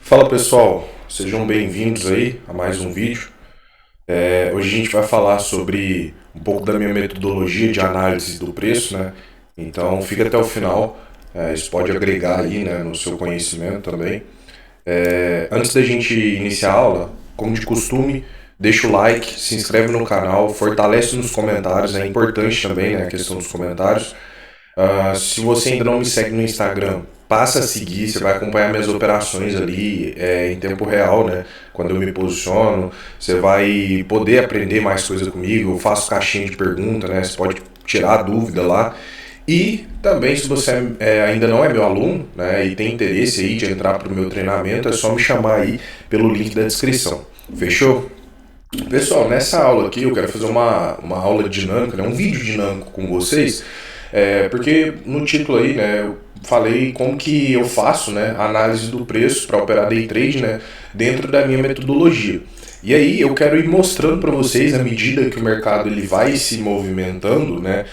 Fala pessoal, sejam bem-vindos aí a mais um vídeo. Hoje a gente vai falar sobre um pouco da minha metodologia de análise do preço, né? Então fica até o final, isso pode agregar aí, né, no seu conhecimento também. Antes da gente iniciar a aula, como de costume, deixa o like, se inscreve no canal, fortalece nos comentários, é importante também, né, a questão dos comentários. Se você ainda não me segue no Instagram, passa a seguir, você vai acompanhar minhas operações ali em tempo real, né? Quando eu me posiciono, você vai poder aprender mais coisa comigo, eu faço caixinha de pergunta, né? Você pode tirar a dúvida lá. E também, se você ainda não é meu aluno, né, e tem interesse aí de entrar para o meu treinamento, é só me chamar aí pelo link da descrição. Fechou? Pessoal, nessa aula aqui eu quero fazer uma aula dinâmica, né, um vídeo dinâmico com vocês, porque no título aí, né, eu falei como que eu faço, né, a análise do preço para operar day trade, né, dentro da minha metodologia. E aí eu quero ir mostrando para vocês, à medida que o mercado ele vai se movimentando, né,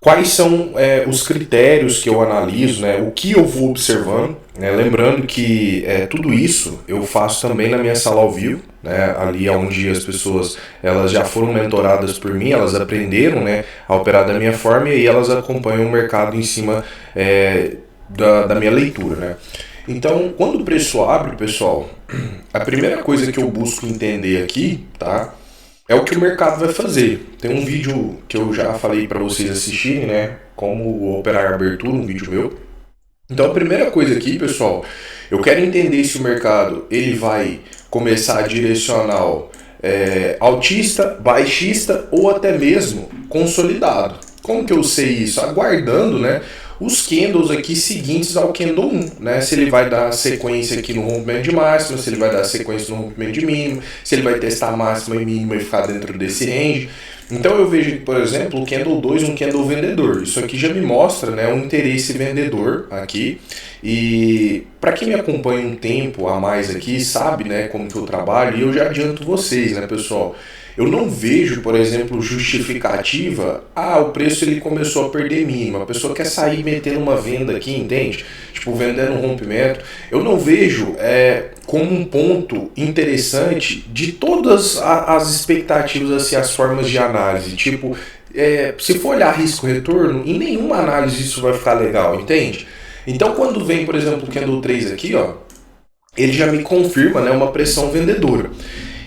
quais são os critérios que eu analiso, né, o que eu vou observando, né, lembrando que tudo isso eu faço também na minha sala ao vivo, né, ali onde as pessoas elas já foram mentoradas por mim, elas aprenderam, né, a operar da minha forma e aí elas acompanham o mercado em cima da minha leitura, né. Então, quando o preço abre, pessoal, a primeira coisa que eu busco entender aqui, tá? É o que o mercado vai fazer. Tem um vídeo que eu já falei para vocês assistirem, né? Como operar a abertura, um vídeo meu. Então a primeira coisa aqui, pessoal, eu quero entender se o mercado ele vai começar direcional altista, baixista ou até mesmo consolidado. Como que eu sei isso? Aguardando, né, os candles aqui seguintes ao candle 1, né? Se ele vai dar sequência aqui no rompimento de máxima, se ele vai dar sequência no rompimento de mínimo, se ele vai testar máxima e mínima e ficar dentro desse range. Então eu vejo, por exemplo, o candle 2, um candle vendedor. Isso aqui já me mostra, né, um interesse vendedor aqui. E para quem me acompanha um tempo a mais aqui, sabe, né, como que eu trabalho, e eu já adianto vocês, né, pessoal. Eu não vejo, por exemplo, justificativa, o preço ele começou a perder mínima, a pessoa quer sair metendo uma venda aqui, entende? Tipo, vendendo um rompimento. Eu não vejo como um ponto interessante de todas as expectativas, assim, as formas de análise. Tipo, se for olhar risco-retorno, em nenhuma análise isso vai ficar legal, entende? Então, quando vem, por exemplo, o Candle 3 aqui, ó, ele já me confirma, né, uma pressão vendedora.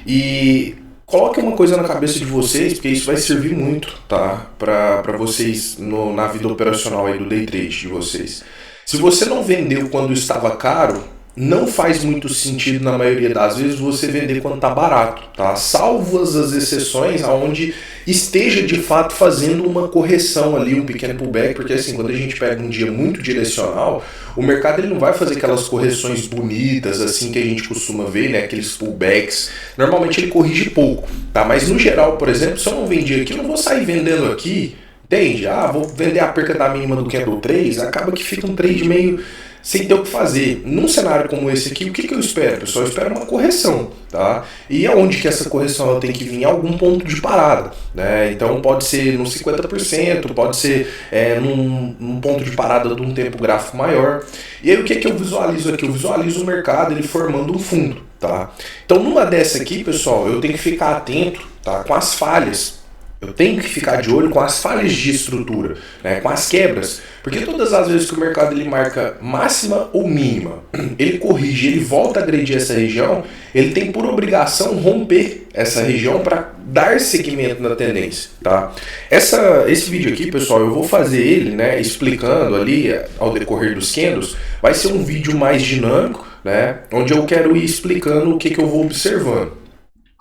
E coloque uma coisa na cabeça de vocês, porque isso vai servir muito, tá? Para vocês na vida operacional aí do day trade de vocês. Se você não vendeu quando estava caro, não faz muito sentido na maioria das vezes você vender quando está barato, tá? Salvas as exceções aonde esteja de fato fazendo uma correção ali, um pequeno pullback, porque assim, quando a gente pega um dia muito direcional, o mercado ele não vai fazer aquelas correções bonitas assim que a gente costuma ver, né, aqueles pullbacks. Normalmente ele corrige pouco, tá? Mas no geral, por exemplo, se eu não vendi aqui, eu não vou sair vendendo aqui, entende? Vou vender a perca da mínima do candle 3, acaba que fica um trade meio sem ter o que fazer. Num cenário como esse aqui, o que eu espero, pessoal? Eu espero uma correção, tá? E aonde que essa correção ela tem que vir? Em algum ponto de parada, né? Então pode ser nos 50%, pode ser num ponto de parada de um tempo gráfico maior. E aí o que eu visualizo aqui? Eu visualizo o mercado ele formando um fundo, tá? Então numa dessa aqui, pessoal, eu tenho que ficar atento, tá, com as falhas. Eu tenho que ficar de olho com as falhas de estrutura, né, com as quebras, porque todas as vezes que o mercado ele marca máxima ou mínima, ele corrige, ele volta a agredir essa região, ele tem por obrigação romper essa região para dar seguimento na tendência, tá? Esse vídeo aqui, pessoal, eu vou fazer ele, né, explicando ali ao decorrer dos candles, vai ser um vídeo mais dinâmico, né, onde eu quero ir explicando o que eu vou observando.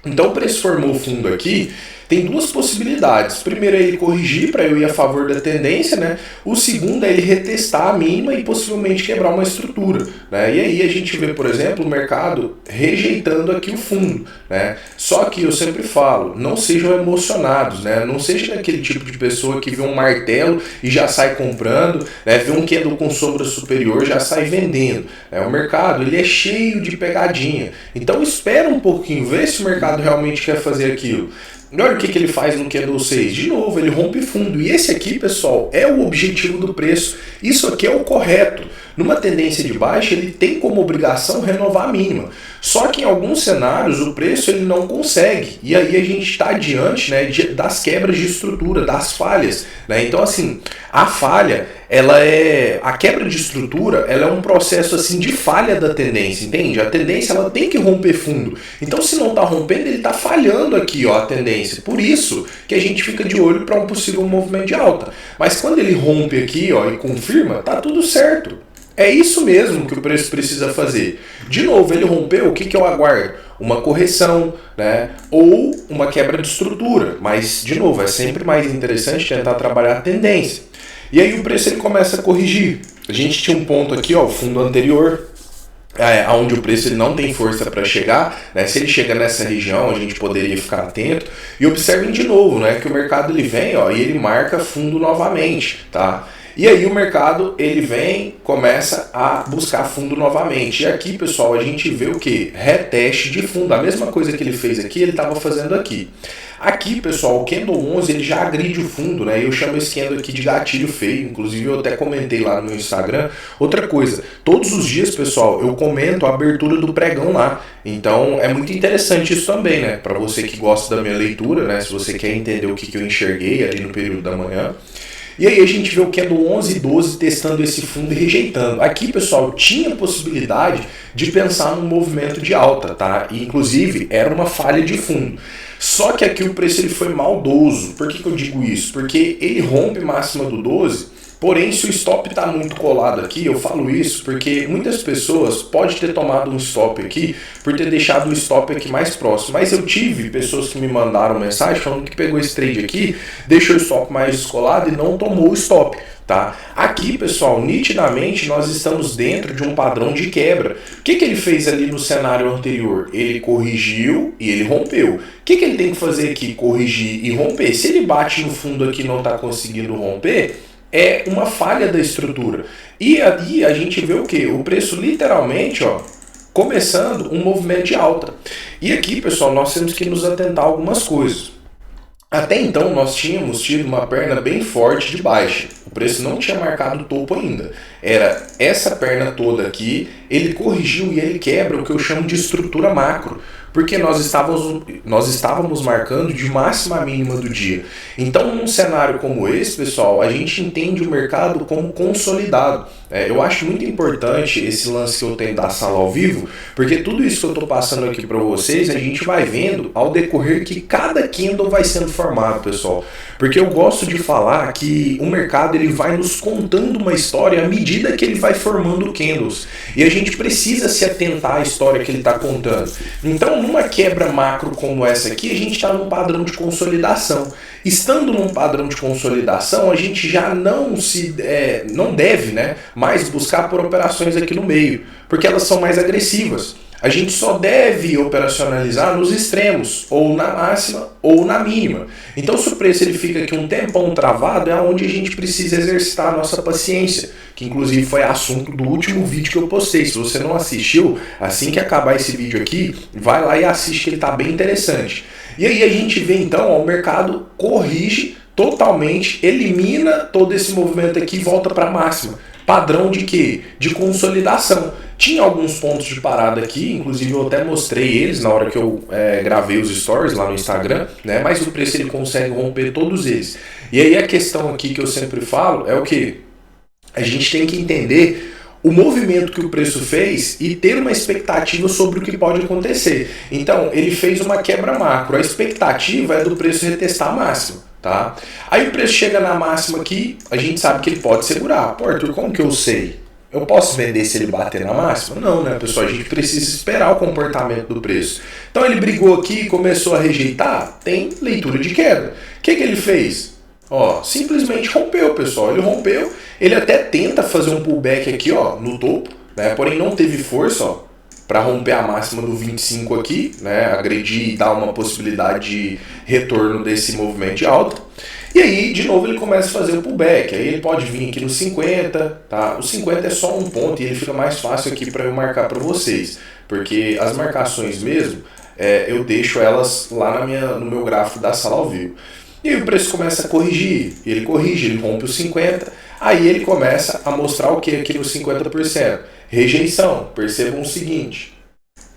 Então o preço formou o fundo aqui. Tem duas possibilidades. Primeiro é ele corrigir para eu ir a favor da tendência, né? O segundo é ele retestar a mínima e possivelmente quebrar uma estrutura, né? E aí a gente vê, por exemplo, o mercado rejeitando aqui o fundo, né? Só que eu sempre falo, não sejam emocionados, né? Não seja aquele tipo de pessoa que vê um martelo e já sai comprando, né? Vê um candle com sombra superior já sai vendendo. O mercado ele é cheio de pegadinha. Então espera um pouquinho, vê se o mercado realmente quer fazer aquilo. Olha o que ele faz no candle 6. De novo, ele rompe fundo. E esse aqui, pessoal, é o objetivo do preço. Isso aqui é o correto. numa tendência de baixa ele tem como obrigação renovar a mínima. Só que em alguns cenários o preço ele não consegue. E aí a gente está diante, né, das quebras de estrutura, das falhas, né? Então assim, a falha, a quebra de estrutura, ela é um processo assim de falha da tendência, entende? A tendência ela tem que romper fundo. Então se não está rompendo, ele está falhando aqui, ó, a tendência. Por isso que a gente fica de olho para um possível movimento de alta. Mas quando ele rompe aqui, ó, e confirma, tá tudo certo. É isso mesmo que o preço precisa fazer. De novo, ele rompeu, o que eu aguardo? Uma correção, né? Ou uma quebra de estrutura. Mas, de novo, é sempre mais interessante tentar trabalhar a tendência. E aí o preço ele começa a corrigir. A gente tinha um ponto aqui, ó, o fundo anterior, onde o preço ele não tem força para chegar, né? Se ele chega nessa região, a gente poderia ficar atento. E observem de novo, né, que o mercado ele vem, ó, e ele marca fundo novamente, tá? E aí o mercado ele vem, começa a buscar fundo novamente. E aqui, pessoal, a gente vê o que? Reteste de fundo. A mesma coisa que ele fez aqui, ele estava fazendo aqui. Aqui, pessoal, o Candle 11 ele já agride o fundo, né? Eu chamo esse candle aqui de gatilho feio. Inclusive, eu até comentei lá no meu Instagram. Outra coisa, todos os dias, pessoal, eu comento a abertura do pregão lá. Então, é muito interessante isso também, né? Para você que gosta da minha leitura, né? Se você quer entender o que eu enxerguei ali no período da manhã. E aí a gente vê o Candle 11 e 12 testando esse fundo e rejeitando. Aqui, pessoal, tinha possibilidade de pensar num movimento de alta, tá? E, inclusive, era uma falha de fundo. Só que aqui o preço ele foi maldoso. Por que eu digo isso? Porque ele rompe máxima do 12, porém se o stop está muito colado aqui, eu falo isso porque muitas pessoas podem ter tomado um stop aqui por ter deixado o stop aqui mais próximo. Mas eu tive pessoas que me mandaram mensagem falando que pegou esse trade aqui, deixou o stop mais descolado e não tomou o stop. Tá? Aqui, pessoal, nitidamente nós estamos dentro de um padrão de quebra. O que ele fez ali no cenário anterior? Ele corrigiu e ele rompeu. O que ele tem que fazer aqui? Corrigir e romper. Se ele bate no fundo aqui e não está conseguindo romper, é uma falha da estrutura. E aí a gente vê o que? O preço literalmente, ó, começando um movimento de alta. E aqui, pessoal, nós temos que nos atentar a algumas coisas. Até então nós tínhamos tido uma perna bem forte de baixa. O preço não tinha marcado topo ainda. Era essa perna toda aqui, ele corrigiu e ele quebra o que eu chamo de estrutura macro. Porque nós estávamos marcando de máxima a mínima do dia. Então, num cenário como esse, pessoal, a gente entende o mercado como consolidado. Eu acho muito importante esse lance que eu tenho da sala ao vivo, porque tudo isso que eu estou passando aqui para vocês, a gente vai vendo ao decorrer que cada candle vai sendo formado, pessoal. Porque eu gosto de falar que o mercado ele vai nos contando uma história à medida que ele vai formando candles. E a gente precisa se atentar à história que ele está contando. Então, numa quebra macro como essa aqui, a gente está num padrão de consolidação. Estando num padrão de consolidação, a gente já não deve, né, mais buscar por operações aqui no meio, porque elas são mais agressivas. A gente só deve operacionalizar nos extremos, ou na máxima ou na mínima. Então, se o preço ele fica aqui um tempão travado, é onde a gente precisa exercitar a nossa paciência, que inclusive foi assunto do último vídeo que eu postei. Se você não assistiu, assim que acabar esse vídeo aqui, vai lá e assiste que ele está bem interessante. E aí a gente vê então, ó, o mercado corrige totalmente, elimina todo esse movimento aqui e volta para a máxima. Padrão de quê? De consolidação. Tinha alguns pontos de parada aqui, inclusive eu até mostrei eles na hora que eu gravei os stories lá no Instagram, né? Mas o preço ele consegue romper todos eles. E aí a questão aqui que eu sempre falo é o quê? A gente tem que entender o movimento que o preço fez e ter uma expectativa sobre o que pode acontecer. Então, ele fez uma quebra macro. A expectativa é do preço retestar a máxima. Tá? Aí o preço chega na máxima aqui, a gente sabe que ele pode segurar. Pô, Arthur, como que eu sei? Eu posso vender se ele bater na máxima? Não, né, pessoal? A gente precisa esperar o comportamento do preço. Então ele brigou aqui e começou a rejeitar, tem leitura de queda. O que ele fez? Ó, simplesmente rompeu, pessoal. Ele rompeu, ele até tenta fazer um pullback aqui, ó, no topo, né? Porém não teve força, ó, para romper a máxima do 25 aqui, né, agredir e dar uma possibilidade de retorno desse movimento de alta. E aí, de novo, ele começa a fazer o pullback. Aí ele pode vir aqui no 50, tá? O 50 é só um ponto e ele fica mais fácil aqui para eu marcar para vocês, porque as marcações mesmo, eu deixo elas lá no meu gráfico da sala ao vivo. E aí o preço começa a corrigir, ele corrige, ele rompe os 50, aí ele começa a mostrar o que aqui nos 50%? Rejeição. Percebam o seguinte,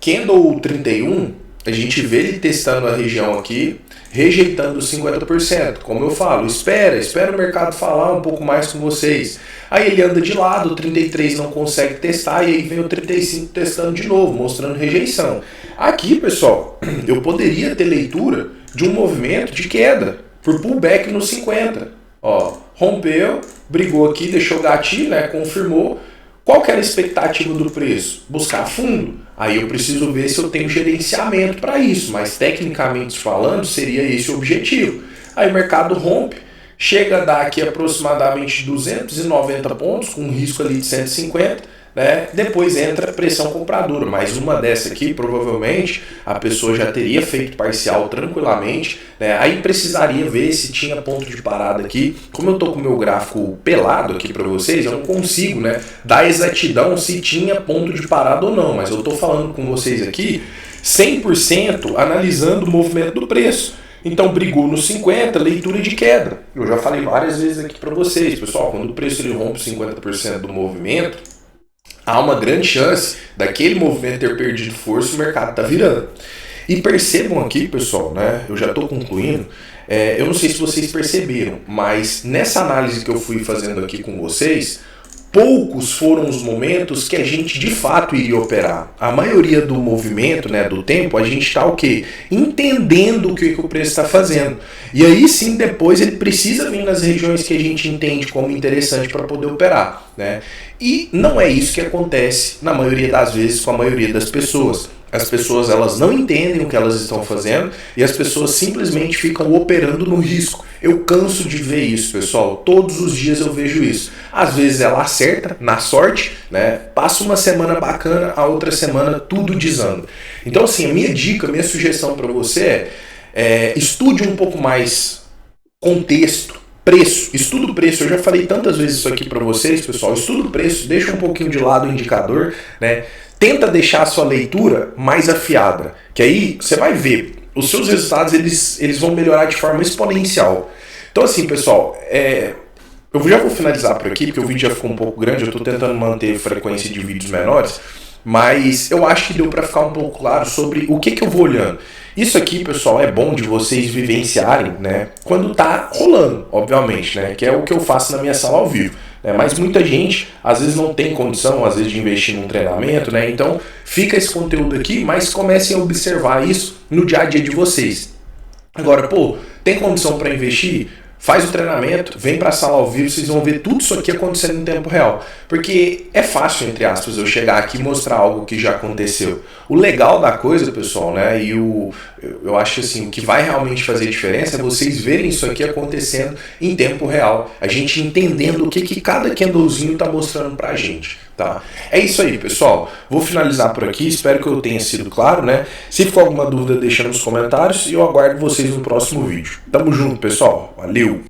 candle 31, a gente vê ele testando a região aqui, rejeitando os 50%. Como eu falo, espera o mercado falar um pouco mais com vocês. Aí ele anda de lado, o 33 não consegue testar, e aí vem o 35 testando de novo, mostrando rejeição. Aqui, pessoal, eu poderia ter leitura de um movimento de queda, por pullback nos 50. Ó, rompeu, brigou aqui, deixou gatilho, né, confirmou. Qual que era a expectativa do preço? Buscar fundo. Aí eu preciso ver se eu tenho gerenciamento para isso, mas tecnicamente falando, seria esse o objetivo. Aí o mercado rompe, chega a dar aqui aproximadamente 290 pontos, com um risco ali de 150, né? Depois entra pressão compradora, mas uma dessa aqui, provavelmente, a pessoa já teria feito parcial tranquilamente, né? Aí precisaria ver se tinha ponto de parada aqui. Como eu estou com o meu gráfico pelado aqui para vocês, eu não consigo, né, dar exatidão se tinha ponto de parada ou não, mas eu estou falando com vocês aqui 100% analisando o movimento do preço. Então brigou nos 50, leitura de queda. Eu já falei várias vezes aqui para vocês, pessoal, quando o preço ele rompe 50% do movimento, há uma grande chance daquele movimento ter perdido força e o mercado está virando. E percebam aqui, pessoal, né? Eu já estou concluindo. Eu não sei se vocês perceberam, mas nessa análise que eu fui fazendo aqui com vocês, poucos foram os momentos que a gente de fato iria operar. A maioria do movimento, né, do tempo, a gente está o quê? Entendendo o que o preço está fazendo. E aí sim, depois ele precisa vir nas regiões que a gente entende como interessante para poder operar, né? E não é isso que acontece na maioria das vezes com a maioria das pessoas. As pessoas elas não entendem o que elas estão fazendo e as pessoas simplesmente ficam operando no risco. Eu canso de ver isso, pessoal. Todos os dias eu vejo isso. Às vezes ela acerta na sorte, né? Passa uma semana bacana, a outra semana tudo desanda. Então assim, a minha dica, a minha sugestão para você estude um pouco mais contexto, preço, estuda o preço. Eu já falei tantas vezes isso aqui para vocês, pessoal. Estuda o preço, deixa um pouquinho de lado o indicador, né? Tenta deixar a sua leitura mais afiada, que aí você vai ver, os seus resultados eles vão melhorar de forma exponencial. Então assim, pessoal, eu já vou finalizar por aqui, porque o vídeo já ficou um pouco grande, eu estou tentando manter a frequência de vídeos menores, mas eu acho que deu para ficar um pouco claro sobre o que eu vou olhando. Isso aqui, pessoal, é bom de vocês vivenciarem, né, quando tá rolando, obviamente, né, que é o que eu faço na minha sala ao vivo. Mas muita gente, às vezes, não tem condição, às vezes, de investir num treinamento, né? Então, fica esse conteúdo aqui, mas comecem a observar isso no dia a dia de vocês. Agora, pô, tem condição para investir? Faz o treinamento, vem para a sala ao vivo, vocês vão ver tudo isso aqui acontecendo em tempo real. Porque é fácil, entre aspas, eu chegar aqui e mostrar algo que já aconteceu. O legal da coisa, pessoal, né, e eu acho assim, o que vai realmente fazer diferença é vocês verem isso aqui acontecendo em tempo real. A gente entendendo o que cada candlezinho está mostrando para a gente. Tá? É isso aí, pessoal. Vou finalizar por aqui. Espero que eu tenha sido claro, né? Se ficou alguma dúvida, deixa nos comentários e eu aguardo vocês no próximo vídeo. Tamo junto, pessoal. Valeu!